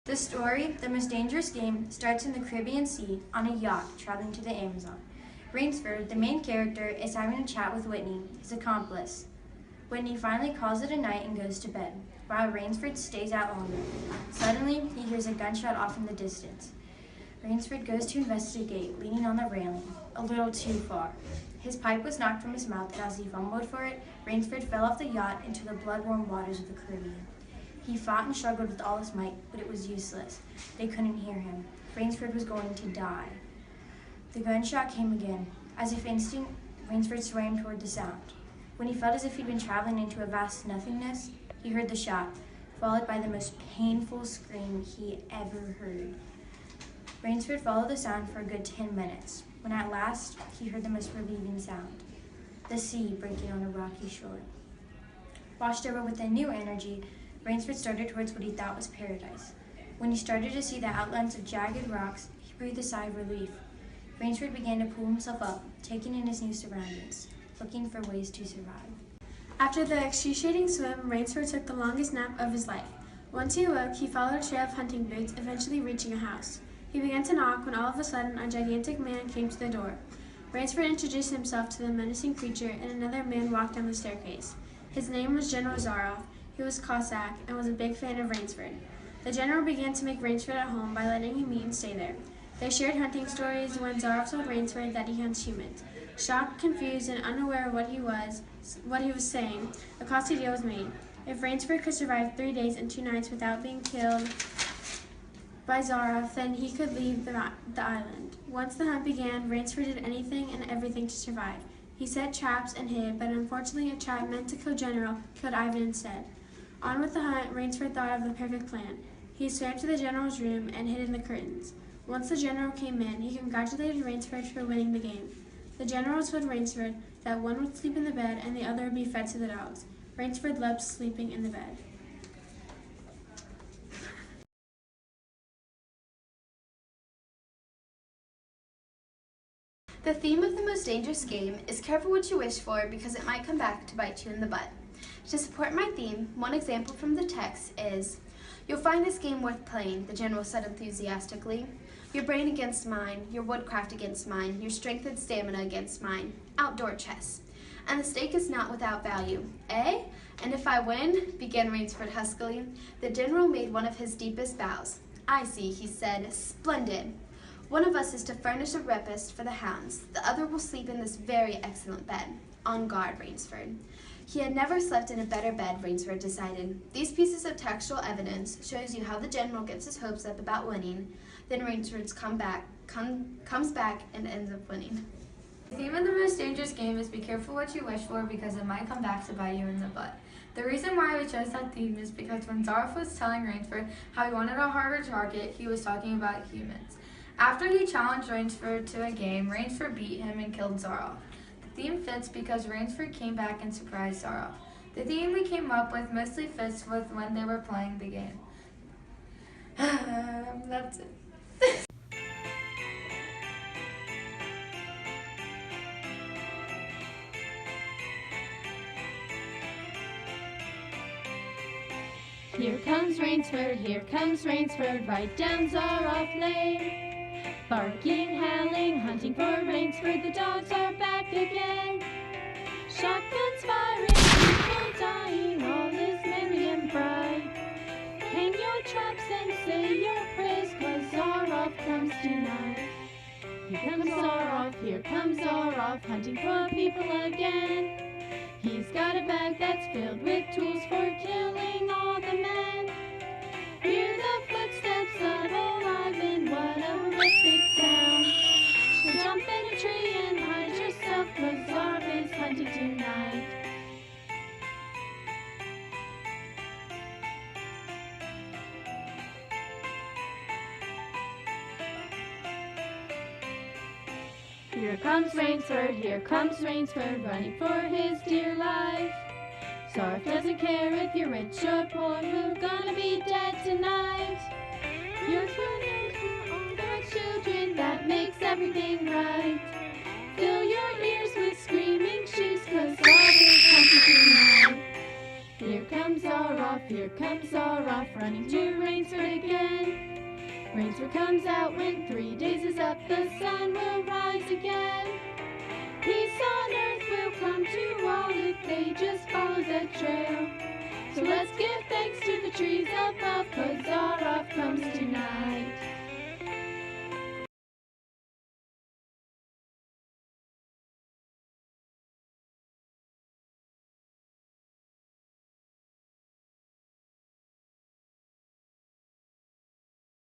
The story, The Most Dangerous Game, starts in the Caribbean Sea on a yacht traveling to the Amazon. Rainsford, the main character, is having a chat with Whitney, his accomplice. Whitney finally calls it a night and goes to bed, while Rainsford stays out longer. Suddenly, he hears a gunshot off in the distance. Rainsford goes to investigate, leaning on the railing, a little too far. His pipe was knocked from his mouth, and as he fumbled for it, Rainsford fell off the yacht into the blood-warm waters of the Caribbean. He fought and struggled with all his might, but it was useless. They couldn't hear him. Rainsford was going to die. The gunshot came again. As if instinct, Rainsford swam toward the sound. When he felt as if he'd been traveling into a vast nothingness, he heard the shot, followed by the most painful scream he ever heard. Rainsford followed the sound for a good 10 minutes, when at last he heard the most relieving sound, the sea breaking on a rocky shore. Washed over with a new energy, Rainsford started towards what he thought was paradise. When he started to see the outlines of jagged rocks, he breathed a sigh of relief. Rainsford began to pull himself up, taking in his new surroundings, looking for ways to survive. After the excruciating swim, Rainsford took the longest nap of his life. Once he awoke, he followed a trail of hunting boots, eventually reaching a house. He began to knock when all of a sudden a gigantic man came to the door. Rainsford introduced himself to the menacing creature, and another man walked down the staircase. His name was General Zaroff. He was Cossack and was a big fan of Rainsford. The general began to make Rainsford at home by letting him eat and stay there. They shared hunting stories when Zaroff told Rainsford that he hunts humans. Shocked, confused, and unaware of what he was saying, a costly deal was made. If Rainsford could survive 3 days and 2 nights without being killed by Zaroff, then he could leave the island. Once the hunt began, Rainsford did anything and everything to survive. He set traps and hid, but unfortunately a trap meant to kill General killed Ivan instead. On with the hunt, Rainsford thought of the perfect plan. He swam to the general's room and hid in the curtains. Once the general came in, he congratulated Rainsford for winning the game. The general told Rainsford that one would sleep in the bed and the other would be fed to the dogs. Rainsford loved sleeping in the bed. The theme of The Most Dangerous Game is careful what you wish for because it might come back to bite you in the butt. To support my theme, one example from the text is, "You'll find this game worth playing," the general said enthusiastically. "Your brain against mine, your woodcraft against mine, your strength and stamina against mine. Outdoor chess. And the stake is not without value, eh? And if I win," began Rainsford huskily. The general made one of his deepest bows. "I see," he said. "Splendid. One of us is to furnish a repast for the hounds. The other will sleep in this very excellent bed. On guard, Rainsford." He had never slept in a better bed, Rainsford decided. These pieces of textual evidence shows you how the general gets his hopes up about winning. Then Rainsford comes back and ends up winning. The theme of The Most Dangerous Game is be careful what you wish for because it might come back to bite you in the butt. The reason why we chose that theme is because when Zaroff was telling Rainsford how he wanted a harder target, he was talking about humans. After he challenged Rainsford to a game, Rainsford beat him and killed Zaroff. The theme fits because Rainsford came back and surprised Zaroff. The theme we came up with mostly fits with when they were playing the game. That's it. Here comes Rainsford, right down Zaroff Lane. Barking, howling, hunting for Rainsford, the dogs are back again. Shotguns firing, people dying, all is merry and bright. Hang your traps and say your prayers, 'cause Zaroff comes tonight. Here comes Zaroff, hunting for people again. He's got a bag that's filled with tools for killing all the men. Hear the footsteps of old Ivan, what a horrific sound. So jump in a tree and hide yourself, 'cause Zaroff is hunting tonight. Here comes Rainsford, running for his dear life. Zaroff doesn't care if you're rich or poor, we're gonna be dead tonight. You're too for all the children, that makes everything right. Fill your ears with screaming shrieks, 'cause Zaroff is hunting tonight. Here comes Zaroff. off, here comes Zaroff, running to Rainsford again. Rainsford comes out when 3 days is up, the sun will rise again. Peace on earth will come to all if they just follow the trail. So let's give thanks to the trees above, 'cause Zaroff comes tonight.